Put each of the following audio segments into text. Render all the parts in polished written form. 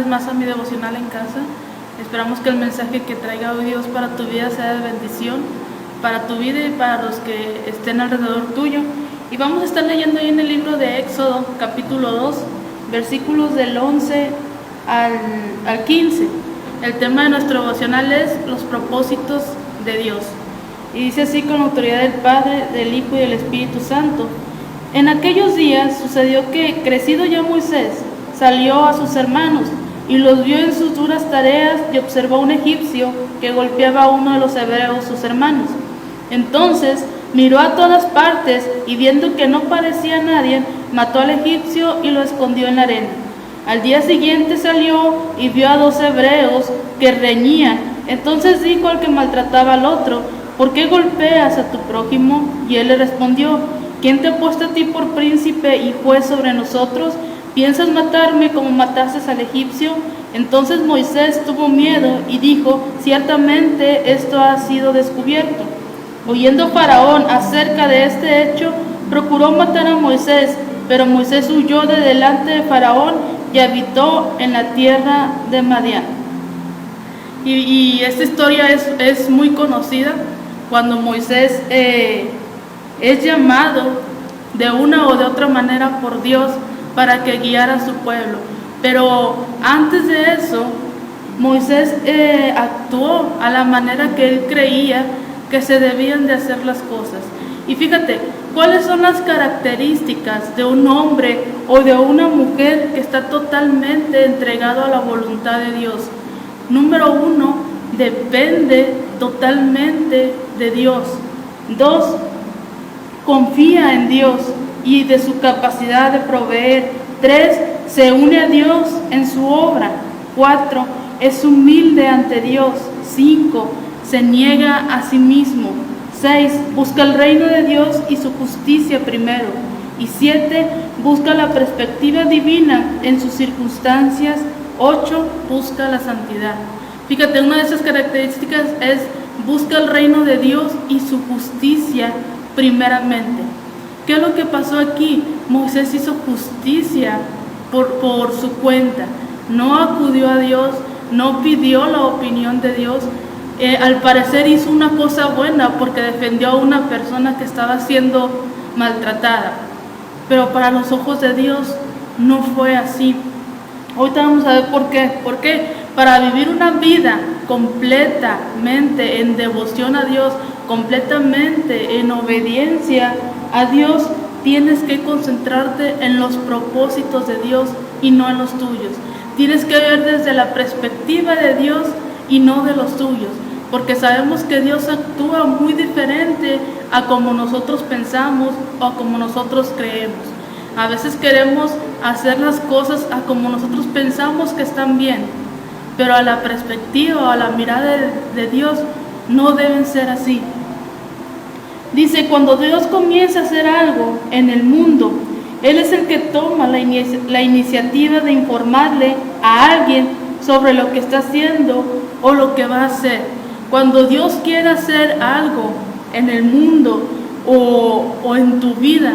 vez más a mi devocional en casa. Esperamos que el mensaje que traiga hoy Dios para tu vida sea de bendición, para tu vida y para los que estén alrededor tuyo. Y vamos a estar leyendo ahí en el libro de Éxodo, capítulo 2, versículos del 11 al 15. El tema de nuestro devocional es los propósitos de Dios. Y dice así: con la autoridad del Padre, del Hijo y del Espíritu Santo. En aquellos días sucedió que, crecido ya Moisés, salió a sus hermanos y los vio en sus duras tareas, y observó a un egipcio que golpeaba a uno de los hebreos, sus hermanos. Entonces miró a todas partes y, viendo que no parecía nadie, mató al egipcio y lo escondió en la arena. Al día siguiente salió y vio a 2 hebreos que reñían. Entonces dijo al que maltrataba al otro: ¿por qué golpeas a tu prójimo? Y él le respondió: ¿quién te ha puesto a ti por príncipe y juez sobre nosotros? ¿Piensas matarme como mataste al egipcio? Entonces Moisés tuvo miedo y dijo: ciertamente esto ha sido descubierto. Oyendo Faraón acerca de este hecho, procuró matar a Moisés, pero Moisés huyó de delante de Faraón y habitó en la tierra de Madián. Y esta historia es muy conocida, cuando Moisés es llamado de una o de otra manera por Dios para que guiara a su pueblo. Pero antes de eso, Moisés actuó a la manera que él creía que se debían de hacer las cosas. Y fíjate, ¿cuáles son las características de un hombre o de una mujer que está totalmente entregado a la voluntad de Dios? Número 1, depende totalmente de Dios. 2, confía en Dios y de su capacidad de proveer. 3, se une a Dios en su obra. 4, es humilde ante Dios. 5, se niega a sí mismo. 6, busca el reino de Dios y su justicia primero. Y 7, busca la perspectiva divina en sus circunstancias. 8, busca la santidad. Fíjate, una de esas características es: busca el reino de Dios y su justicia primeramente. ¿Qué es lo que pasó aquí? Moisés hizo justicia por su cuenta. No acudió a Dios, no pidió la opinión de Dios. Al parecer hizo una cosa buena porque defendió a una persona que estaba siendo maltratada. Pero para los ojos de Dios no fue así. Ahorita vamos a ver por qué. ¿Por qué? Para vivir una vida completamente en devoción a Dios, completamente en obediencia a Dios, tienes que concentrarte en los propósitos de Dios y no en los tuyos. Tienes que ver desde la perspectiva de Dios y no de los tuyos, porque sabemos que Dios actúa muy diferente a como nosotros pensamos o a como nosotros creemos. A veces queremos hacer las cosas a como nosotros pensamos que están bien, pero a la perspectiva o a la mirada de Dios no deben ser así. Dice: cuando Dios comienza a hacer algo en el mundo, Él es el que toma la iniciativa de informarle a alguien sobre lo que está haciendo o lo que va a hacer. Cuando Dios quiere hacer algo en el mundo o en tu vida,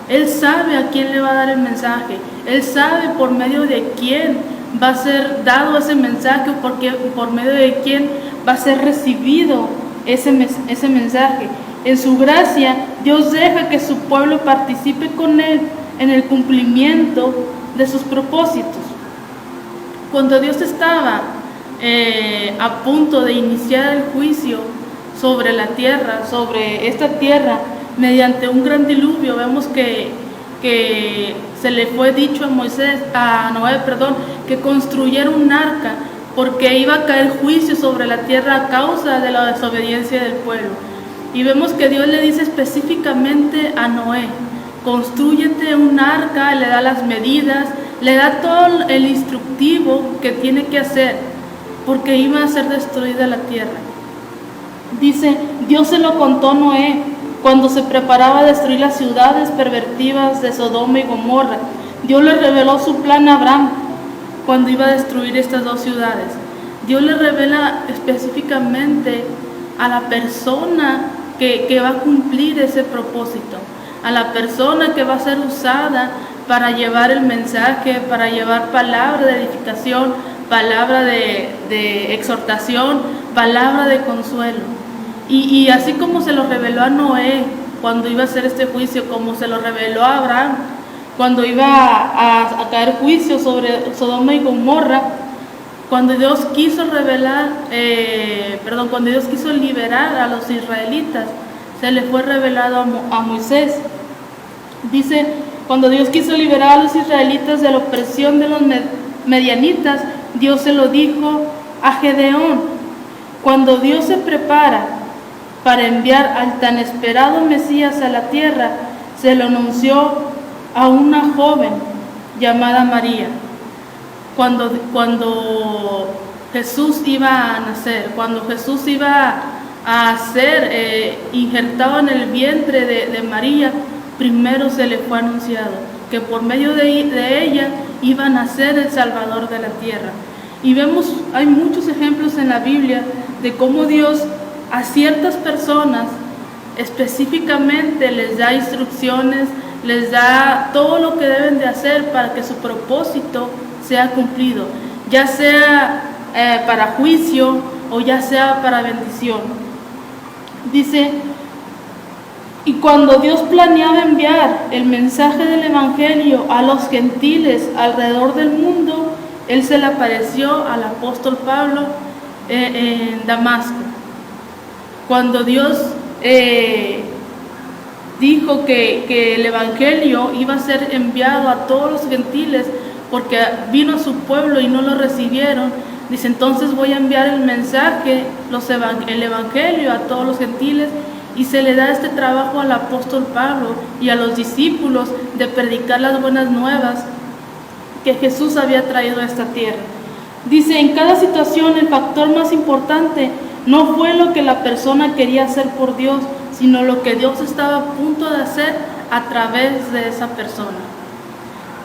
Él sabe a quién le va a dar el mensaje. Él sabe por medio de quién va a ser dado ese mensaje, o por medio de quién va a ser recibido ese mensaje. En su gracia, Dios deja que su pueblo participe con Él en el cumplimiento de sus propósitos. Cuando Dios estaba a punto de iniciar el juicio sobre la tierra, sobre esta tierra, mediante un gran diluvio, vemos que se le fue dicho a Noé, que construyera un arca, porque iba a caer juicio sobre la tierra a causa de la desobediencia del pueblo. Y vemos que Dios le dice específicamente a Noé: constrúyete un arca, le da las medidas, le da todo el instructivo que tiene que hacer, porque iba a ser destruida la tierra. Dice, Dios se lo contó a Noé cuando se preparaba a destruir las ciudades pervertidas de Sodoma y Gomorra. Dios le reveló su plan a Abraham cuando iba a destruir estas 2 ciudades. Dios le revela específicamente a la persona que va a cumplir ese propósito, a la persona que va a ser usada para llevar el mensaje, para llevar palabra de edificación, palabra de exhortación, palabra de consuelo. Y así como se lo reveló a Noé cuando iba a hacer este juicio, como se lo reveló a Abraham cuando iba a caer juicio sobre Sodoma y Gomorra, cuando Dios quiso cuando Dios quiso liberar a los israelitas, se le fue revelado a Moisés. Dice, cuando Dios quiso liberar a los israelitas de la opresión de los medianitas, Dios se lo dijo a Gedeón. Cuando Dios se prepara para enviar al tan esperado Mesías a la tierra, se lo anunció a una joven llamada María. Cuando Jesús iba a nacer, cuando Jesús iba a ser injertado en el vientre de María, primero se le fue anunciado que por medio de ella iba a nacer el Salvador de la tierra. Y vemos, hay muchos ejemplos en la Biblia de cómo Dios a ciertas personas específicamente les da instrucciones, les da todo lo que deben de hacer para que su propósito sea cumplido, ya sea para juicio o ya sea para bendición. Dice, y cuando Dios planeaba enviar el mensaje del Evangelio a los gentiles alrededor del mundo, Él se le apareció al apóstol Pablo en Damasco. Cuando Dios dijo que el Evangelio iba a ser enviado a todos los gentiles, porque vino a su pueblo y no lo recibieron, dice, entonces voy a enviar el mensaje, el Evangelio a todos los gentiles, y se le da este trabajo al apóstol Pablo y a los discípulos de predicar las buenas nuevas que Jesús había traído a esta tierra. Dice, en cada situación el factor más importante no fue lo que la persona quería hacer por Dios, sino lo que Dios estaba a punto de hacer a través de esa persona.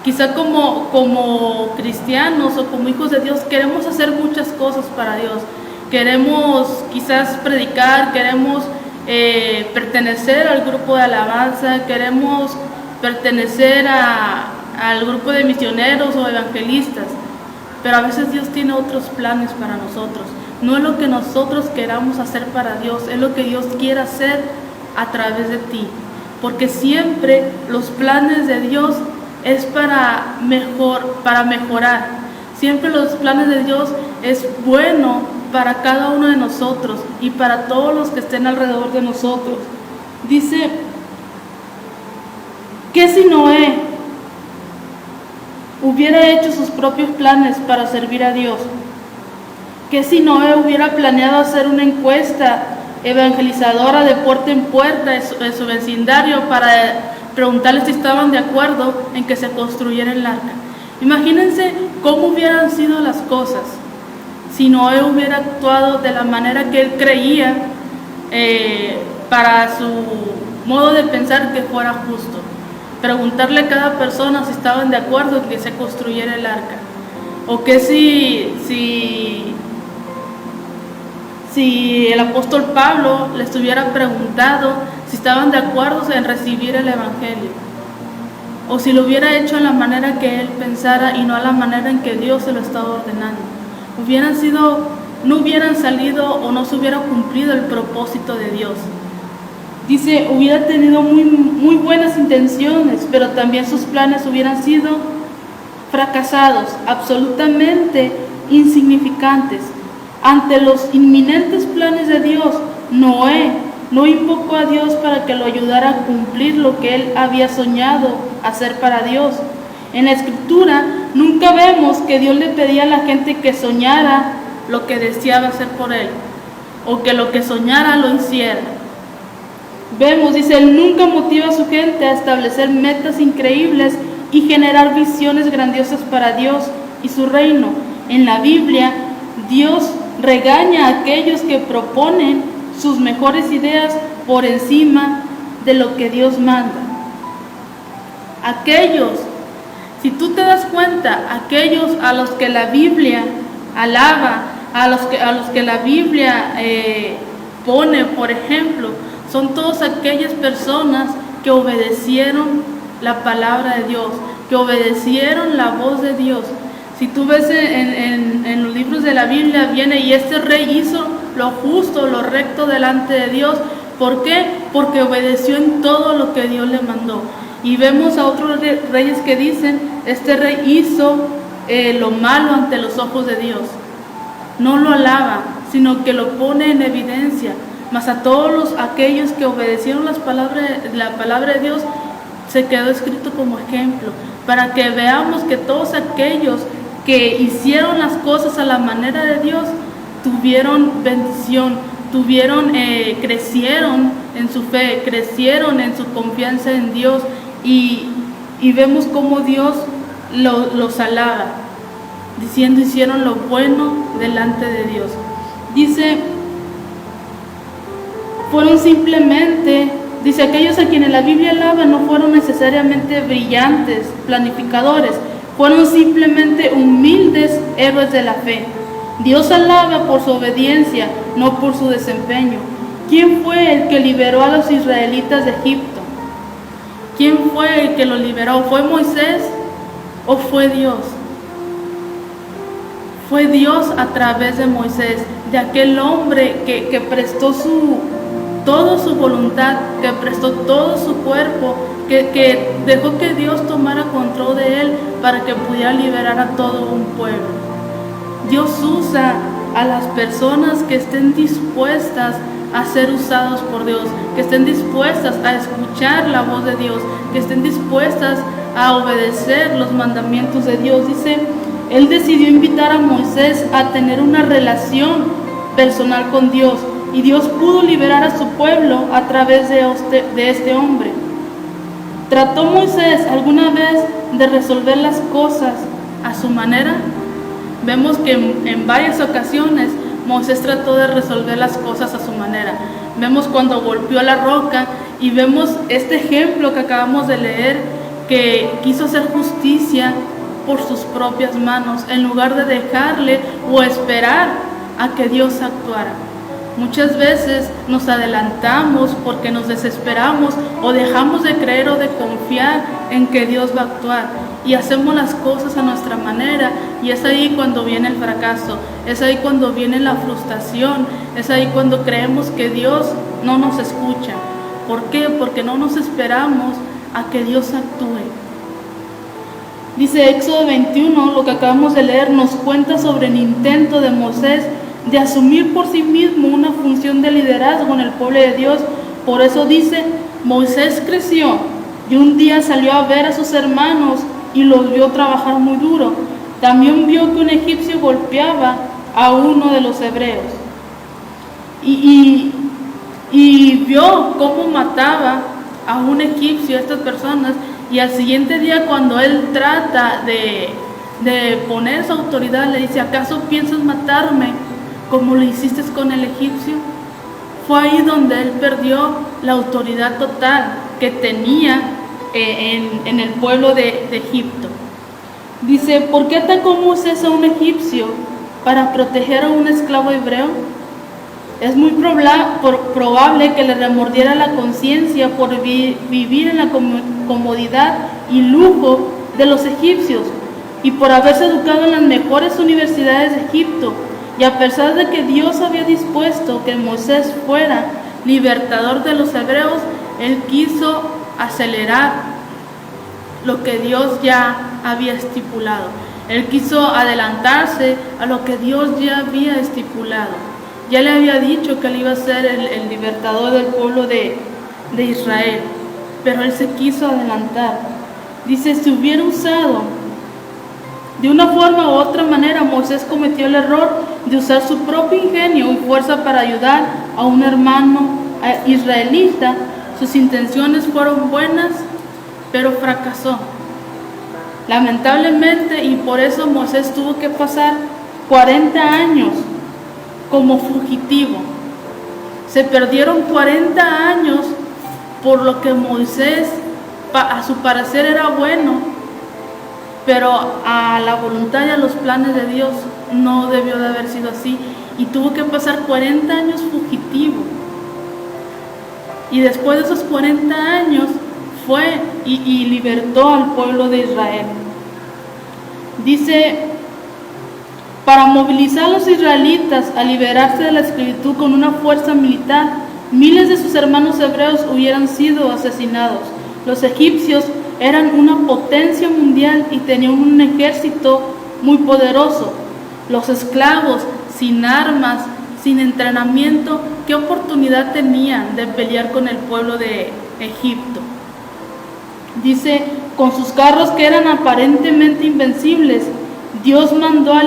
Quizá como cristianos o como hijos de Dios queremos hacer muchas cosas para Dios. Queremos quizás predicar, queremos pertenecer al grupo de alabanza, queremos pertenecer al grupo de misioneros o evangelistas, pero a veces Dios tiene otros planes para nosotros. No es lo que nosotros queramos hacer para Dios, es lo que Dios quiere hacer a través de ti, porque siempre los planes de Dios es para mejorar. Siempre los planes de Dios es bueno para cada uno de nosotros y para todos los que estén alrededor de nosotros. Dice, ¿qué si Noé hubiera hecho sus propios planes para servir a Dios? ¿Qué si Noé hubiera planeado hacer una encuesta evangelizadora de puerta en puerta en su vecindario para preguntarles si estaban de acuerdo en que se construyera el arca? Imagínense cómo hubieran sido las cosas si Noé hubiera actuado de la manera que él creía para su modo de pensar que fuera justo. Preguntarle a cada persona si estaban de acuerdo en que se construyera el arca. O que si el apóstol Pablo les hubiera preguntado si estaban de acuerdo en recibir el Evangelio. O si lo hubiera hecho en la manera que él pensara y no a la manera en que Dios se lo estaba ordenando. No hubieran salido o no se hubiera cumplido el propósito de Dios. Dice, hubiera tenido muy buenas intenciones, pero también sus planes hubieran sido fracasados, absolutamente insignificantes. Ante los inminentes planes de Dios, Noé no invocó a Dios para que lo ayudara a cumplir lo que él había soñado hacer para Dios. En la Escritura nunca vemos que Dios le pedía a la gente que soñara lo que deseaba hacer por él, o que lo que soñara lo hiciera. Vemos, dice, él nunca motiva a su gente a establecer metas increíbles y generar visiones grandiosas para Dios y su reino. En la Biblia, Dios regaña a aquellos que proponen sus mejores ideas por encima de lo que Dios manda. Aquellos, si tú te das cuenta, aquellos a los que la Biblia alaba, a los que la Biblia pone, por ejemplo, son todas aquellas personas que obedecieron la palabra de Dios, que obedecieron la voz de Dios. Si tú ves en los libros de la Biblia, viene y este rey hizo lo justo, lo recto delante de Dios. ¿Por qué? Porque obedeció en todo lo que Dios le mandó. Y vemos a otros reyes que dicen, este rey hizo lo malo ante los ojos de Dios. No lo alaba, sino que lo pone en evidencia. Mas a todos aquellos que obedecieron la palabra de Dios, se quedó escrito como ejemplo, para que veamos que todos aquellos que hicieron las cosas a la manera de Dios, tuvieron bendición, crecieron en su fe, crecieron en su confianza en Dios, y vemos cómo Dios los alaba, diciendo, hicieron lo bueno delante de Dios. Dice, aquellos a quienes la Biblia alaba no fueron necesariamente brillantes, planificadores, fueron simplemente humildes héroes de la fe. Dios alaba por su obediencia, no por su desempeño. ¿Quién fue el que liberó a los israelitas de Egipto? ¿Quién fue el que los liberó? ¿Fue Moisés o fue Dios? Fue Dios a través de Moisés, de aquel hombre que prestó toda su voluntad, que prestó todo su cuerpo, que dejó que Dios tomara control de él para que pudiera liberar a todo un pueblo. Dios usa a las personas que estén dispuestas a ser usados por Dios, que estén dispuestas a escuchar la voz de Dios, que estén dispuestas a obedecer los mandamientos de Dios. Dice, él decidió invitar a Moisés a tener una relación personal con Dios, y Dios pudo liberar a su pueblo a través de este hombre. ¿Trató Moisés alguna vez de resolver las cosas a su manera? Vemos que en varias ocasiones Moisés trató de resolver las cosas a su manera. Vemos cuando golpeó la roca, y vemos este ejemplo que acabamos de leer, que quiso hacer justicia por sus propias manos, en lugar de dejarle o esperar a que Dios actuara. Muchas veces nos adelantamos porque nos desesperamos, o dejamos de creer o de confiar en que Dios va a actuar, y hacemos las cosas a nuestra manera, y es ahí cuando viene el fracaso, es ahí cuando viene la frustración, es ahí cuando creemos que Dios no nos escucha. ¿Por qué? Porque no nos esperamos a que Dios actúe. Dice Éxodo 21, lo que acabamos de leer, nos cuenta sobre el intento de Moisés de asumir por sí mismo una función de liderazgo en el pueblo de Dios. Por eso dice, Moisés creció y un día salió a ver a sus hermanos y los vio trabajar muy duro. También vio que un egipcio golpeaba a uno de los hebreos y vio cómo mataba a un egipcio, a estas personas, y al siguiente día, cuando él trata de poner su autoridad, le dice, ¿acaso piensas matarme como lo hiciste con el egipcio? Fue ahí donde él perdió la autoridad total que tenía en el pueblo de Egipto. Dice, ¿por qué atacó Moisés a un egipcio para proteger a un esclavo hebreo? Es muy probable que le remordiera la conciencia por vivir en la comodidad y lujo de los egipcios, y por haberse educado en las mejores universidades de Egipto. Y a pesar de que Dios había dispuesto que Moisés fuera libertador de los hebreos, él quiso acelerar lo que Dios ya había estipulado. Él quiso adelantarse a lo que Dios ya había estipulado. Ya le había dicho que él iba a ser el libertador del pueblo de Israel, pero él se quiso adelantar. Dice, si hubiera usado de una forma u otra manera, Moisés cometió el error de usar su propio ingenio y fuerza para ayudar a un hermano israelita. Sus intenciones fueron buenas, pero fracasó, lamentablemente, y por eso Moisés tuvo que pasar 40 años como fugitivo. Se perdieron 40 años por lo que Moisés, a su parecer, era bueno, pero a la voluntad y a los planes de Dios no debió de haber sido así, y tuvo que pasar 40 años fugitivo. Y después de esos 40 años fue y libertó al pueblo de Israel. Dice, para movilizar a los israelitas a liberarse de la esclavitud con una fuerza militar, miles de sus hermanos hebreos hubieran sido asesinados. Los egipcios eran una potencia mundial y tenían un ejército muy poderoso. Los esclavos, sin armas, sin entrenamiento, ¿qué oportunidad tenían de pelear con el pueblo de Egipto? Dice, con sus carros que eran aparentemente invencibles, Dios mandó a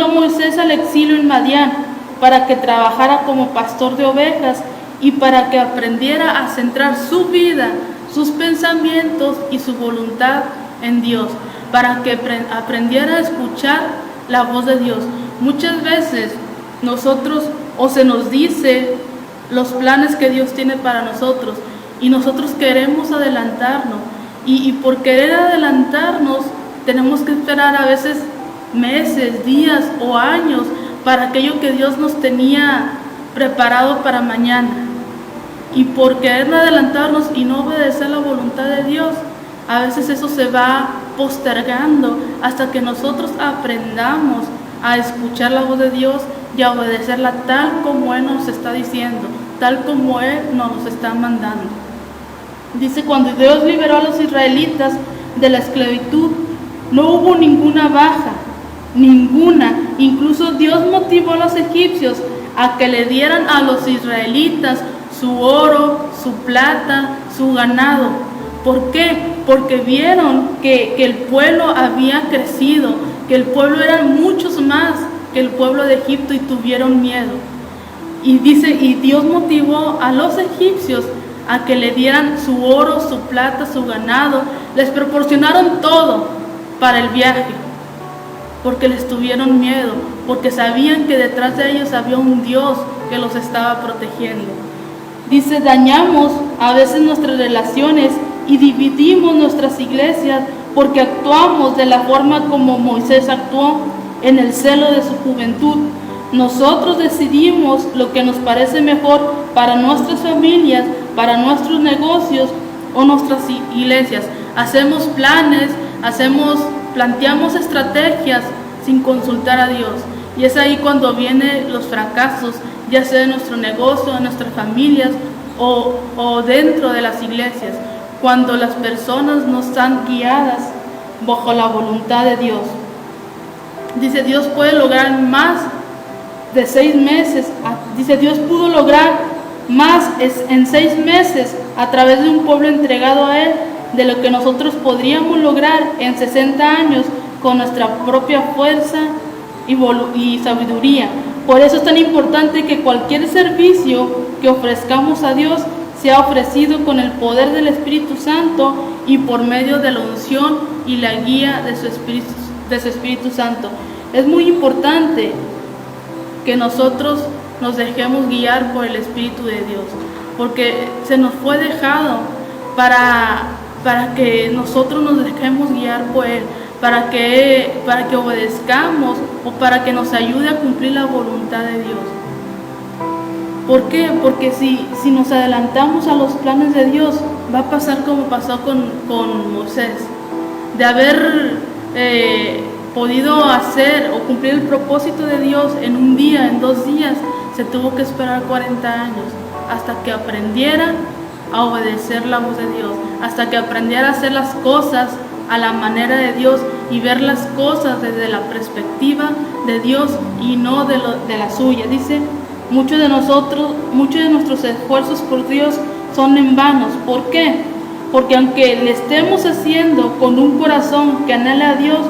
Moisés al exilio en Madián para que trabajara como pastor de ovejas y para que aprendiera a centrar su vida, sus pensamientos y su voluntad en Dios, para que aprendiera a escuchar la voz de Dios. Muchas veces nosotros, o se nos dice los planes que Dios tiene para nosotros, y nosotros queremos adelantarnos, y por querer adelantarnos tenemos que esperar a veces meses, días o años para aquello que Dios nos tenía preparado para mañana. Y por querer adelantarnos y no obedecer la voluntad de Dios, a veces eso se va postergando hasta que nosotros aprendamos a escuchar la voz de Dios y a obedecerla tal como Él nos está diciendo, tal como Él nos está mandando. Dice, cuando Dios liberó a los israelitas de la esclavitud, no hubo ninguna baja, ninguna. Incluso Dios motivó a los egipcios a que le dieran a los israelitas su oro, su plata, su ganado. ¿Por qué? Porque vieron que el pueblo había crecido, que el pueblo era muchos más que el pueblo de Egipto y tuvieron miedo. Y dice, y Dios motivó a los egipcios a que le dieran su oro, su plata, su ganado. Les proporcionaron todo para el viaje, porque les tuvieron miedo, porque sabían que detrás de ellos había un Dios que los estaba protegiendo. Dice, dañamos a veces nuestras relaciones y dividimos nuestras iglesias porque actuamos de la forma como Moisés actuó en el celo de su juventud. Nosotros decidimos lo que nos parece mejor para nuestras familias, para nuestros negocios o nuestras iglesias. Hacemos planes, planteamos estrategias sin consultar a Dios. Y es ahí cuando vienen los fracasos, ya sea en nuestro negocio, en nuestras familias o dentro de las iglesias, cuando las personas no están guiadas bajo la voluntad de Dios. Dice, Dios puede lograr más de 6 meses. Dice, Dios pudo lograr más en 6 meses a través de un pueblo entregado a Él de lo que nosotros podríamos lograr en 60 años con nuestra propia fuerza y sabiduría. Por eso es tan importante que cualquier servicio que ofrezcamos a Dios sea ofrecido con el poder del Espíritu Santo y por medio de la unción y la guía de su Espíritu Santo. Es muy importante que nosotros nos dejemos guiar por el Espíritu de Dios, porque se nos fue dejado para que nosotros nos dejemos guiar por Él, para que obedezcamos o para que nos ayude a cumplir la voluntad de Dios. ¿Por qué? Porque si nos adelantamos a los planes de Dios, va a pasar como pasó con Moisés, de haber podido hacer o cumplir el propósito de Dios en un día, en 2 días, se tuvo que esperar 40 años hasta que aprendiera a obedecer la voz de Dios, hasta que aprendiera a hacer las cosas a la manera de Dios y ver las cosas desde la perspectiva de Dios y no de la suya. Dice, muchos de nuestros esfuerzos por Dios son en vanos. ¿Por qué? Porque aunque le estemos haciendo con un corazón que anhela a Dios,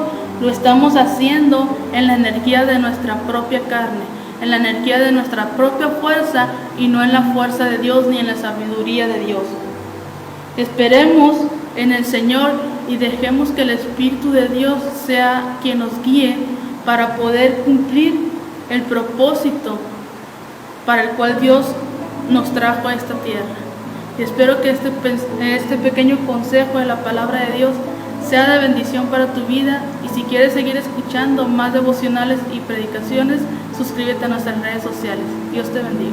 lo estamos haciendo en la energía de nuestra propia carne, en la energía de nuestra propia fuerza y no en la fuerza de Dios ni en la sabiduría de Dios. Esperemos en el Señor y dejemos que el Espíritu de Dios sea quien nos guíe para poder cumplir el propósito para el cual Dios nos trajo a esta tierra. Y espero que este pequeño consejo de la palabra de Dios sea de bendición para tu vida, y si quieres seguir escuchando más devocionales y predicaciones, suscríbete a nuestras redes sociales. Dios te bendiga.